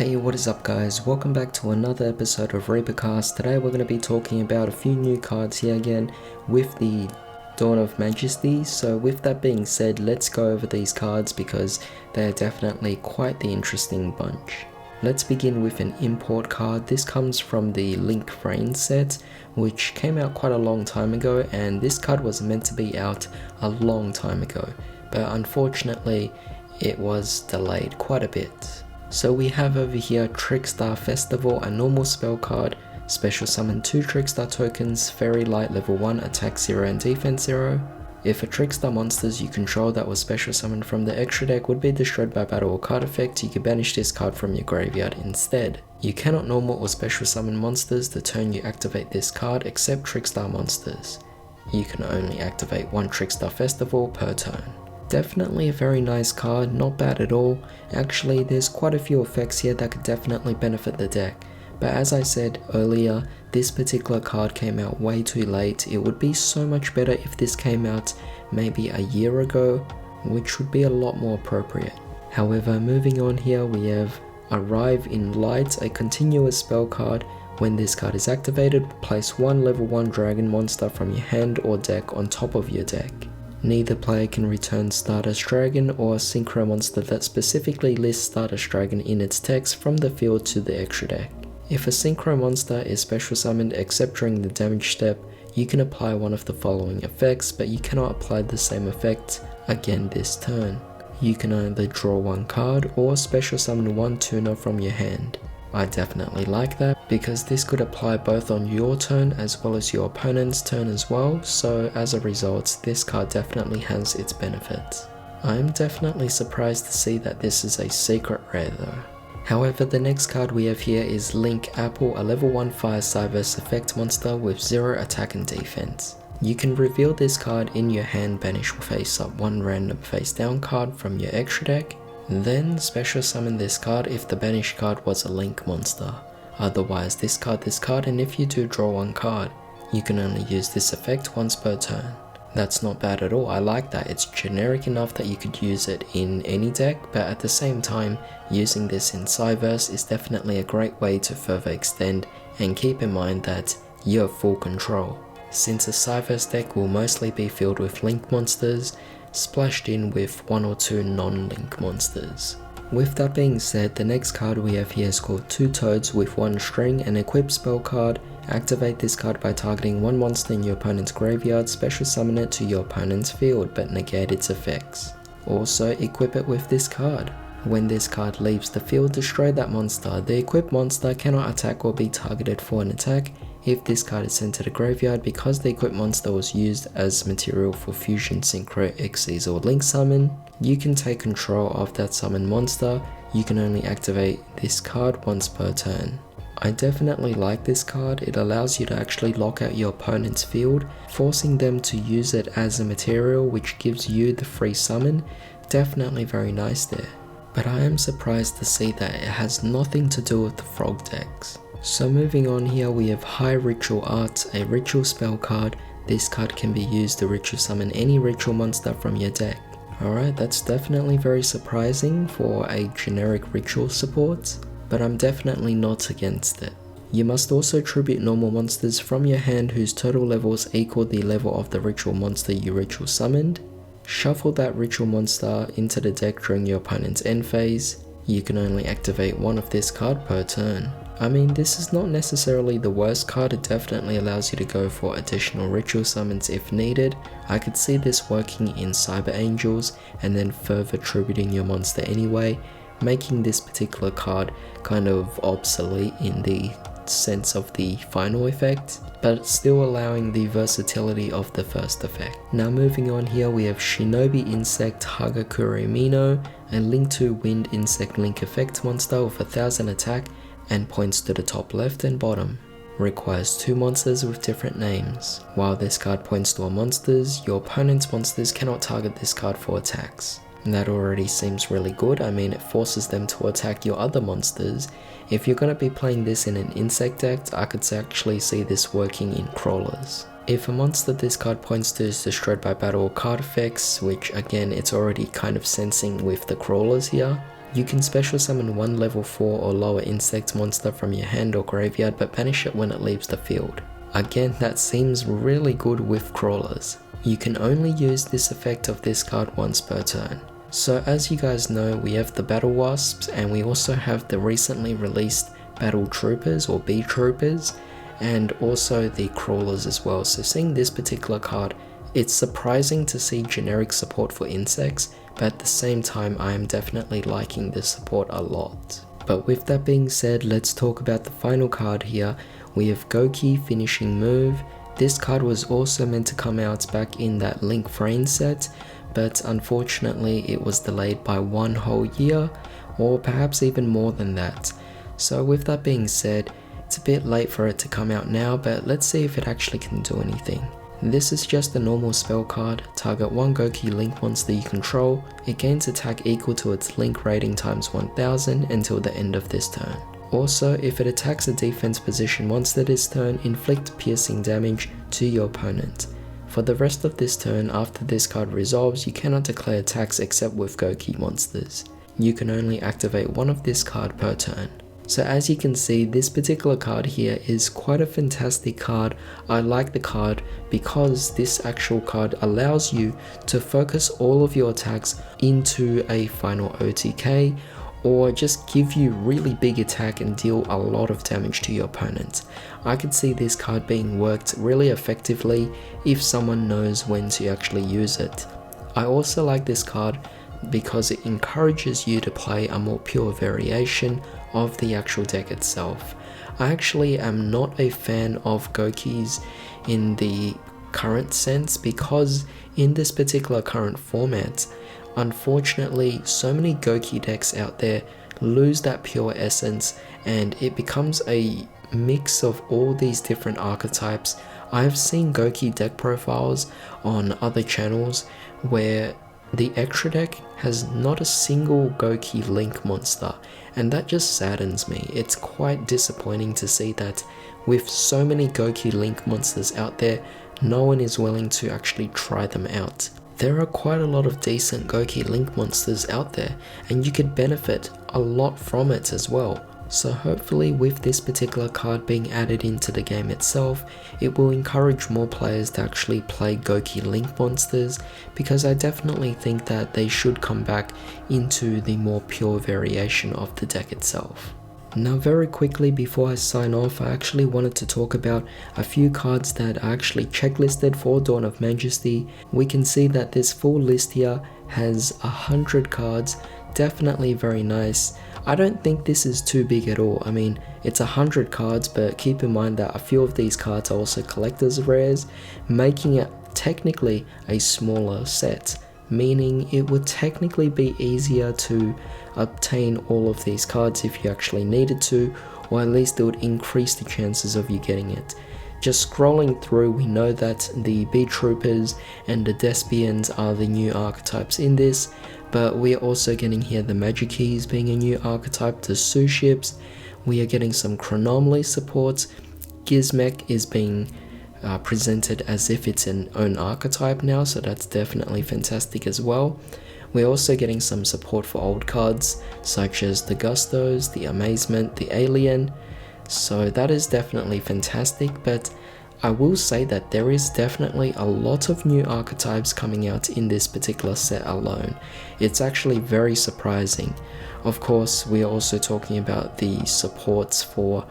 Hey, what is up guys? Welcome back to another episode of ReaperCast. Today we're going to be talking about a few new cards here again with the Dawn of Majesty. So with that being said, let's go over these cards because they're definitely quite the interesting bunch. Let's begin with an import card. This comes from the Link Rain set, which came out quite a long time ago, and this card was meant to be out a long time ago, but unfortunately it was delayed quite a bit. So we have over here Trickstar Festival, a normal spell card, special summon 2 Trickstar tokens, very light level 1, attack 0 and defense 0. If a Trickstar monsters you control that was special summoned from the extra deck would be destroyed by battle or card effect, you can banish this card from your graveyard instead. You cannot normal or special summon monsters the turn you activate this card except Trickstar monsters. You can only activate 1 Trickstar Festival per turn. Definitely a very nice card, not bad at all. Actually, there's quite a few effects here that could definitely benefit the deck. But as I said earlier, this particular card came out way too late. It would be so much better if this came out maybe a year ago, which would be a lot more appropriate. However, moving on here, we have Arrive in Light, a continuous spell card. When this card is activated, place 1 level 1 dragon monster from your hand or deck on top of your deck. Neither player can return Stardust Dragon or a Synchro monster that specifically lists Stardust Dragon in its text from the field to the extra deck. If a Synchro monster is special summoned except during the damage step, you can apply one of the following effects, but you cannot apply the same effect again this turn. You can either draw 1 card or special summon 1 tuner from your hand. I definitely like that because this could apply both on your turn as well as your opponent's turn as well, so as a result this card definitely has its benefits. I am definitely surprised to see that this is a secret rare though. However, the next card we have here is Link Apple, a level 1 Fire Cyberse effect monster with 0 attack and defense. You can reveal this card in your hand, banish or face up 1 random face down card from your extra deck, then special summon this card if the banished card was a Link monster. Otherwise discard this card, and if you do draw 1 card, you can only use this effect once per turn. That's not bad at all, I like that. It's generic enough that you could use it in any deck, but at the same time, using this in Cyberse is definitely a great way to further extend, and keep in mind that you have full control. Since a Cyberse deck will mostly be filled with Link monsters, splashed in with 1 or 2 non-Link monsters. With that being said, the next card we have here is called 2 Toads with 1 string, an equip spell card. Activate this card by targeting 1 monster in your opponent's graveyard, special summon it to your opponent's field but negate its effects. Also equip it with this card. When this card leaves the field, destroy that monster. The equipped monster cannot attack or be targeted for an attack if this card is sent to the graveyard because the equipped monster was used as material for Fusion, Synchro, Xyz or Link Summon. You can take control of that summoned monster. You can only activate this card once per turn. I definitely like this card. It allows you to actually lock out your opponent's field, forcing them to use it as a material, which gives you the free summon. Definitely very nice there. But I am surprised to see that it has nothing to do with the frog decks. So moving on here, we have High Ritual Art, a ritual spell card. This card can be used to ritual summon any ritual monster from your deck. Alright, that's definitely very surprising for a generic ritual support, but I'm definitely not against it. You must also tribute normal monsters from your hand whose total levels equal the level of the ritual monster you ritual summoned. Shuffle that ritual monster into the deck during your opponent's end phase. You can only activate 1 of this card per turn. I mean, this is not necessarily the worst card. It definitely allows you to go for additional ritual summons if needed. I could see this working in Cyber Angels and then further tributing your monster anyway, making this particular card kind of obsolete in the sense of the final effect, but still allowing the versatility of the first effect. Now moving on here, we have Shinobi Insect Hagakure Mino, a Link to Wind Insect Link effect monster with 1000 attack and points to the top left and bottom. Requires 2 monsters with different names. While this card points to a monsters, your opponent's monsters cannot target this card for attacks. And that already seems really good. I mean, it forces them to attack your other monsters. If you're going to be playing this in an insect deck, I could actually see this working in crawlers. If a monster this card points to is destroyed by battle or card effects, which again it's already kind of sensing with the crawlers here, You can special summon one level 4 or lower insect monster from your hand or graveyard, but banish it when it leaves the field. Again, that seems really good with crawlers. You can only use this effect of this card once per turn. So as you guys know, we have the Battle Wasps, and we also have the recently released Battle Troopers or Bee Troopers, and also the crawlers as well. So seeing this particular card, it's surprising to see generic support for insects, but at the same time I am definitely liking this support a lot. But with that being said, let's talk about the final card here. We have Goku Finishing Move. This card was also meant to come out back in that Link Frame set, but unfortunately it was delayed by 1 whole year, or perhaps even more than that. So with that being said, it's a bit late for it to come out now, but let's see if it actually can do anything. This is just a normal spell card. Target one Goku Link monster you control. It gains attack equal to its Link rating times 1000 until the end of this turn. Also, if it attacks a defense position monster this turn, inflict piercing damage to your opponent. For the rest of this turn, after this card resolves, you cannot declare attacks except with Goku monsters. You can only activate one of this card per turn. So as you can see, this particular card here is quite a fantastic card. I like the card because this actual card allows you to focus all of your attacks into a final OTK, or just give you really big attack and deal a lot of damage to your opponent. I could see this card being worked really effectively if someone knows when to actually use it. I also like this card because it encourages you to play a more pure variation of the actual deck itself. I actually am not a fan of Gokis in the current sense, because in this particular current format, unfortunately so many Goku decks out there lose that pure essence and it becomes a mix of all these different archetypes. I have seen Goku deck profiles on other channels where the extra deck has not a single Goku Link monster, and that just saddens me. It's quite disappointing to see that with so many Goku Link monsters out there, no one is willing to actually try them out. There are quite a lot of decent Goku Link monsters out there, and you could benefit a lot from it as well. So hopefully with this particular card being added into the game itself, it will encourage more players to actually play Goku Link monsters, because I definitely think that they should come back into the more pure variation of the deck itself. Now very quickly before I sign off, I actually wanted to talk about a few cards that are actually checklisted for Dawn of Majesty. We can see that this full list here has 100 cards, definitely very nice. I don't think this is too big at all. I mean, it's 100 cards, but keep in mind that a few of these cards are also collector's rares, making it technically a smaller set, meaning it would technically be easier to obtain all of these cards if you actually needed to, or at least it would increase the chances of you getting it. Just scrolling through, we know that the Bee Troopers and the Despians are the new archetypes in this, but we are also getting here the Magikeys being a new archetype, the Sue Ships. We are getting some Chronomaly supports. Gizmek is being presented as if it's an own archetype now, so that's definitely fantastic as well. We're also getting some support for old cards such as the Gustos, the Amazement, the Alien, so that is definitely fantastic. But I will say that there is definitely a lot of new archetypes coming out in this particular set alone. It's actually very surprising. Of course, we are also talking about the supports for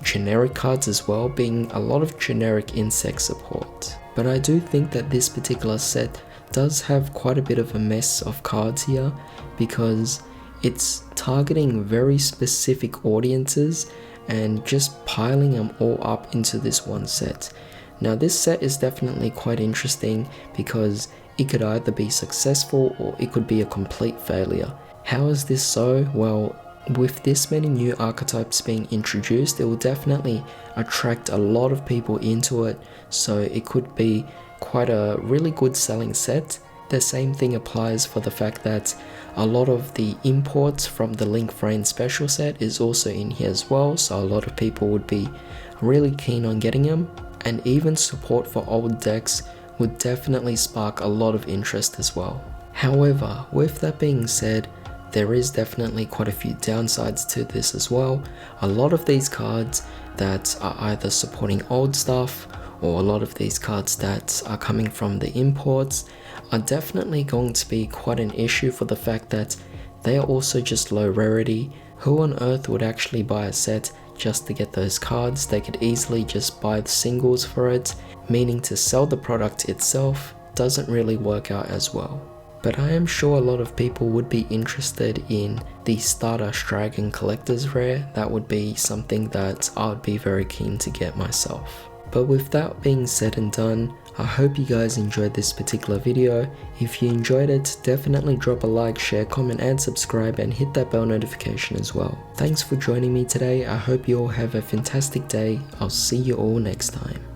generic cards as well, being a lot of generic insect support. But I do think that this particular set does have quite a bit of a mess of cards here, because it's targeting very specific audiences and just piling them all up into this one set. Now this set is definitely quite interesting because it could either be successful or it could be a complete failure. How is this so? Well, with this many new archetypes being introduced, it will definitely attract a lot of people into it, so it could be quite a really good selling set. The same thing applies for the fact that a lot of the imports from the Link Frame special set is also in here as well, so a lot of people would be really keen on getting them, and even support for old decks would definitely spark a lot of interest as well. However, with that being said, there is definitely quite a few downsides to this as well. A lot of these cards that are either supporting old stuff, or a lot of these cards that are coming from the imports, are definitely going to be quite an issue for the fact that they are also just low rarity. Who on earth would actually buy a set just to get those cards? They could easily just buy the singles for it, meaning to sell the product itself doesn't really work out as well. But I am sure a lot of people would be interested in the Stardust Dragon Collector's Rare. That would be something that I would be very keen to get myself. But with that being said and done, I hope you guys enjoyed this particular video. If you enjoyed it, definitely drop a like, share, comment and subscribe, and hit that bell notification as well. Thanks for joining me today. I hope you all have a fantastic day. I'll see you all next time.